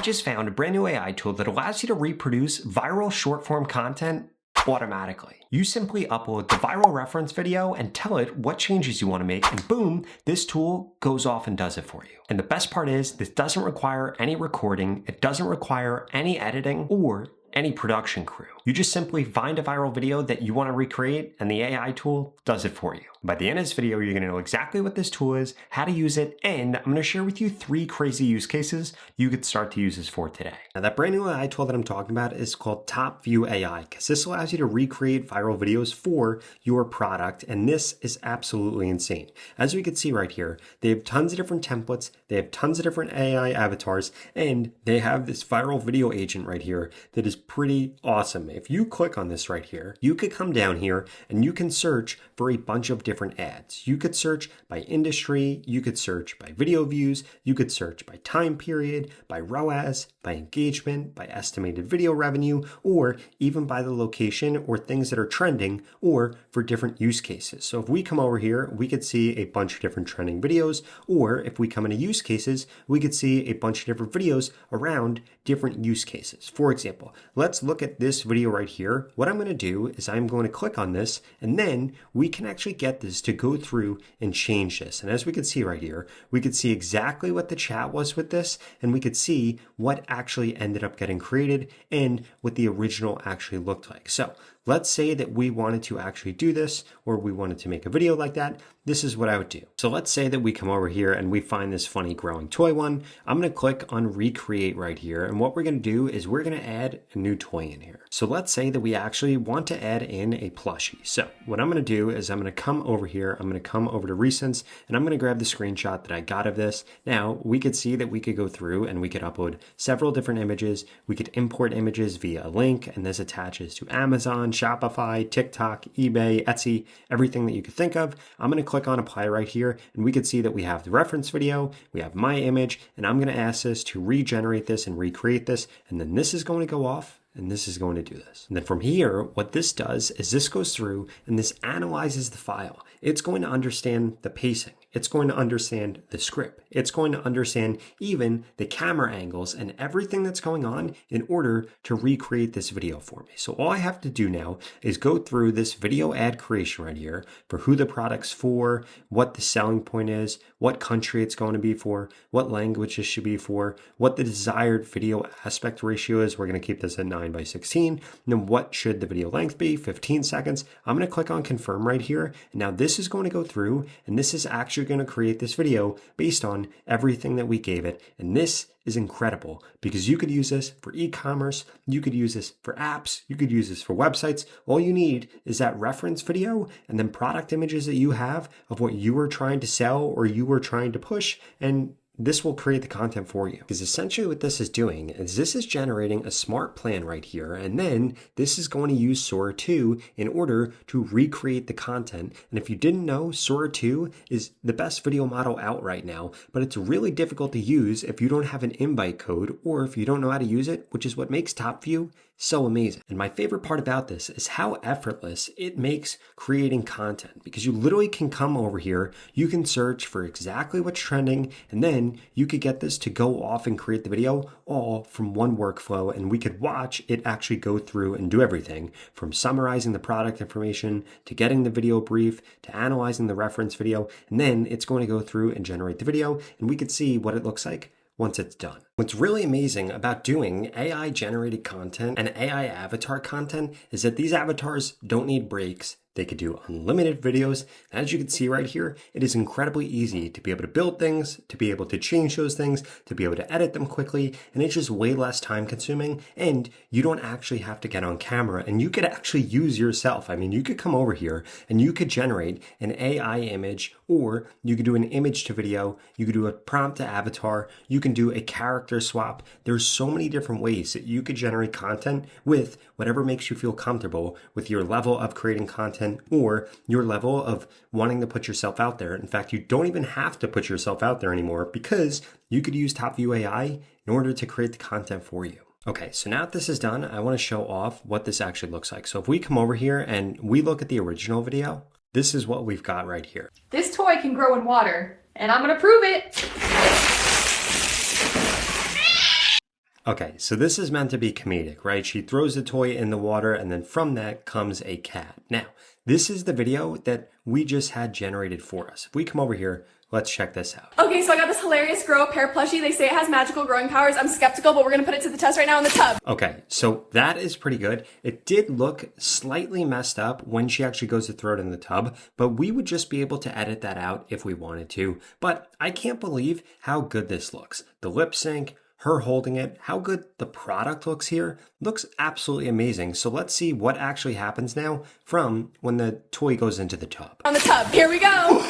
just found a brand new AI tool that allows you to reproduce viral short form content automatically. You simply upload the viral reference video and tell it what changes you want to make, and boom, this tool goes off and does it for you. And the best part is, this doesn't require any recording, it doesn't require any editing or any production crew. You just simply find a viral video that you want to recreate and the AI tool does it for you. By the end of this video, you're going to know exactly what this tool is, how to use it, and I'm going to share with you 3 crazy use cases you could start to use this for today. Now, that brand new AI tool that I'm talking about is called Topview AI, because this allows you to recreate viral videos for your product, and this is absolutely insane. As we can see right here, they have tons of different templates, they have tons of different AI avatars, and they have this viral video agent right here that is pretty awesome. If you click on this right here, you could come down here and you can search for a bunch of different ads. You could search by industry, you could search by video views, you could search by time period, by ROAS, by engagement, by estimated video revenue, or even by the location or things that are trending, or for different use cases. So if we come over here, we could see a bunch of different trending videos, or if we come into use cases, we could see a bunch of different videos around different use cases. For example, let's look at this video right here. What I'm going to do is I'm going to click on this, and then we can actually get this to go through and change this. And as we can see right here, we could see exactly what the chat was with this, and we could see what actually ended up getting created and what the original actually looked like. So let's say that we wanted to actually do this, or we wanted to make a video like that. This is what I would do. So let's say that we come over here and we find this funny growing toy one. I'm going to click on recreate right here. And what we're going to do is we're going to add a new toy in here. So let's say that we actually want to add in a plushie. So what I'm going to do is I'm going to come over here. I'm going to come over to recents, and I'm going to grab the screenshot that I got of this. Now we could see that we could go through and we could upload several different images. We could import images via a link, and this attaches to Amazon, Shopify, TikTok, eBay, Etsy, everything that you could think of. I'm going to click on apply right here, and we could see that we have the reference video, we have my image, and I'm going to ask this to regenerate this and recreate this, and then this is going to go off, and this is going to do this. And then from here, what this does is this goes through and this analyzes the file. It's going to understand the pacing. It's going to understand the script. It's going to understand even the camera angles and everything that's going on in order to recreate this video for me. So all I have to do now is go through this video ad creation right here for who the product's for, what the selling point is, what country it's going to be for, what language it should be for, what the desired video aspect ratio is. We're going to keep this at 9:16. And then what should the video length be? 15 seconds. I'm going to click on confirm right here. And now this is going to go through, and this is actually going to create this video based on everything that we gave it. And this is incredible because you could use this for e-commerce, you could use this for apps, you could use this for websites. All you need is that reference video and then product images that you have of what you were trying to sell or you were trying to push, and this will create the content for you. Because essentially what this is doing is this is generating a smart plan right here, and then this is going to use Sora 2 in order to recreate the content. And if you didn't know, Sora 2 is the best video model out right now, but it's really difficult to use if you don't have an invite code or if you don't know how to use it, which is what makes Topview so amazing. And my favorite part about this is how effortless it makes creating content, because you literally can come over here, you can search for exactly what's trending, and then you could get this to go off and create the video all from one workflow, and we could watch it actually go through and do everything from summarizing the product information to getting the video brief to analyzing the reference video, and then it's going to go through and generate the video, and we could see what it looks like once it's done. What's really amazing about doing AI generated content and AI avatar content is that these avatars don't need breaks. They could do unlimited videos. As you can see right here, it is incredibly easy to be able to build things, to be able to change those things, to be able to edit them quickly, and it's just way less time consuming, and you don't actually have to get on camera, and you could actually use yourself. I mean, you could come over here and you could generate an AI image, or you could do an image to video, you could do a prompt to avatar, you can do a character swap. There's so many different ways that you could generate content with whatever makes you feel comfortable with your level of creating content or your level of wanting to put yourself out there. In fact, you don't even have to put yourself out there anymore because you could use Topview AI in order to create the content for you. Okay, so now that this is done, I want to show off what this actually looks like. So if we come over here and we look at the original video, this is what we've got right here. This toy can grow in water, and I'm going to prove it. Okay, so this is meant to be comedic, right? She throws the toy in the water and then from that comes a cat. Now, this is the video that we just had generated for us. If we come over here, let's check this out. Okay, so I got this hilarious Grow a Pear plushie. They say it has magical growing powers. I'm skeptical, but we're gonna put it to the test right now in the tub. Okay, so that is pretty good. It did look slightly messed up when she actually goes to throw it in the tub, but we would just be able to edit that out if we wanted to. But I can't believe how good this looks. The lip sync, her holding it, how good the product looks here, looks absolutely amazing. So let's see what actually happens now from when the toy goes into the tub. On the tub, here we go.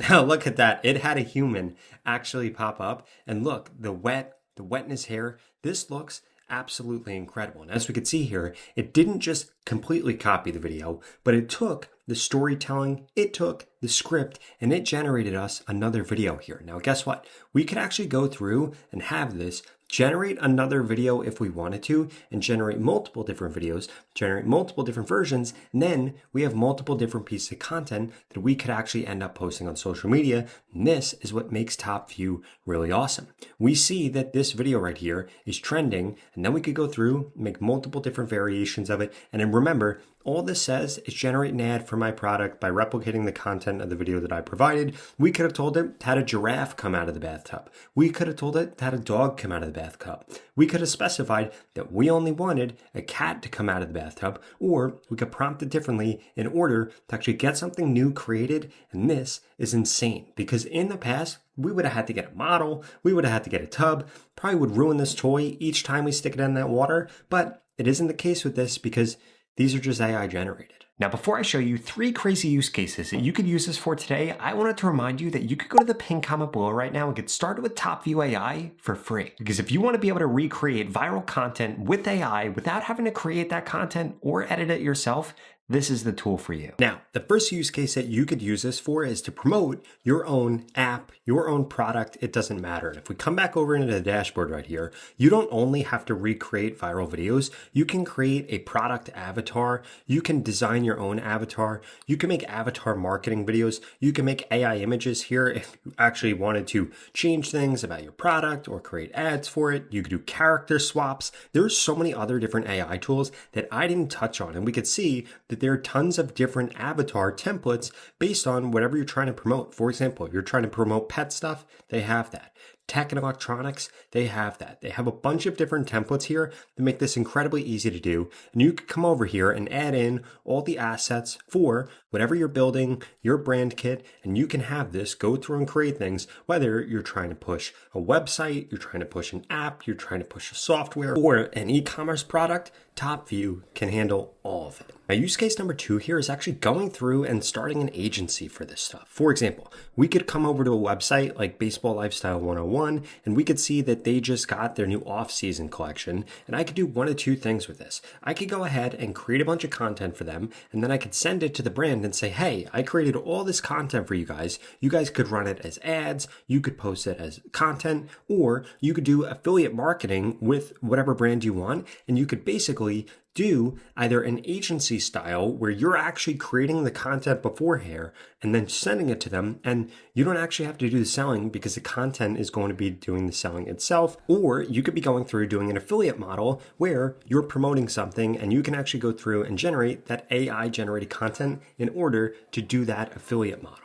Now look at that, it had a human actually pop up, and look, the wetness here, this looks absolutely incredible. And as we could see here, it didn't just completely copy the video, but it took the storytelling, it took the script, and it generated us another video here. Now guess what? We could actually go through and have this generate another video if we wanted to, and generate multiple different videos, generate multiple different versions, and then we have multiple different pieces of content that we could actually end up posting on social media. And this is what makes Topview really awesome. We see that this video right here is trending, and then we could go through, make multiple different variations of it, and then remember, all this says is generate an ad for my product by replicating the content of the video that I provided. We could have told it had a giraffe come out of the bathtub. We could have told it had a dog come out of the bathtub. We could have specified that we only wanted a cat to come out of the bathtub, or we could prompt it differently in order to actually get something new created. And this is insane because in the past, we would have had to get a model, we would have had to get a tub, probably would ruin this toy each time we stick it in that water, but it isn't the case with this because these are just AI generated. Now, before I show you 3 crazy use cases that you could use this for today, I wanted to remind you that you could go to the pinned comment below right now and get started with Topview AI for free. Because if you want to be able to recreate viral content with AI without having to create that content or edit it yourself, this is the tool for you. Now, the first use case that you could use this for is to promote your own app, your own product. It doesn't matter. And if we come back over into the dashboard right here, you don't only have to recreate viral videos. You can create a product avatar. You can design your own avatar. You can make avatar marketing videos. You can make AI images here if you actually wanted to change things about your product or create ads for it. You could do character swaps. There's so many other different AI tools that I didn't touch on. And we could see that there are tons of different avatar templates based on whatever you're trying to promote. For example, if you're trying to promote pet stuff, they have that. Tech and electronics, they have that. They have a bunch of different templates here that make this incredibly easy to do. And you can come over here and add in all the assets for whatever you're building, your brand kit, and you can have this go through and create things, whether you're trying to push a website, you're trying to push an app, you're trying to push a software, or an e-commerce product, Topview can handle all of it. Now, use case number 2 here is actually going through and starting an agency for this stuff. For example, we could come over to a website like Baseball Lifestyle 101, and we could see that they just got their new off-season collection, and I could do one of 2 things with this. I could go ahead and create a bunch of content for them, and then I could send it to the brand and say, hey, I created all this content for you guys. You guys could run it as ads, you could post it as content, or you could do affiliate marketing with whatever brand you want, and you could basically do either an agency style where you're actually creating the content beforehand and then sending it to them, and you don't actually have to do the selling because the content is going to be doing the selling itself. Or you could be going through doing an affiliate model where you're promoting something and you can actually go through and generate that AI generated content in order to do that affiliate model.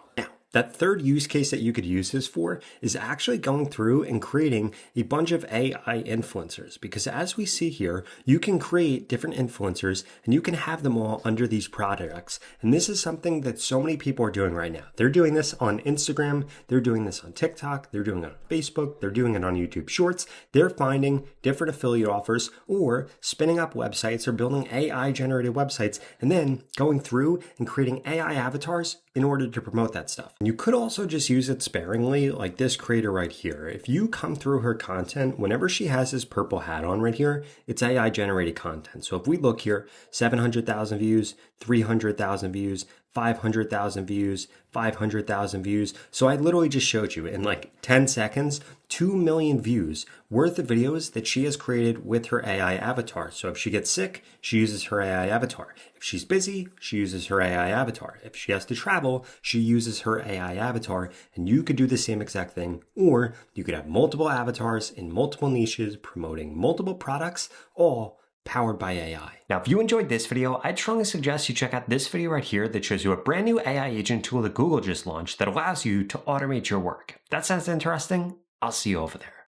That third use case that you could use this for is actually going through and creating a bunch of AI influencers, because as we see here, you can create different influencers and you can have them all under these products. And this is something that so many people are doing right now. They're doing this on Instagram, they're doing this on TikTok, they're doing it on Facebook, they're doing it on YouTube Shorts. They're finding different affiliate offers or spinning up websites or building AI generated websites and then going through and creating AI avatars in order to promote that stuff. You could also just use it sparingly, like this creator right here. If you come through her content, whenever she has this purple hat on right here, it's AI generated content. So if we look here, 700,000 views, 300,000 views, 500,000 views, 500,000 views. So I literally just showed you in like 10 seconds, 2 million views worth of videos that she has created with her AI avatar. So if she gets sick, she uses her AI avatar. If she's busy, she uses her AI avatar. If she has to travel, she uses her AI avatar. And you could do the same exact thing, or you could have multiple avatars in multiple niches promoting multiple products, all powered by AI. Now, if you enjoyed this video, I'd strongly suggest you check out this video right here that shows you a brand new AI agent tool that Google just launched that allows you to automate your work. If that sounds interesting, I'll see you over there.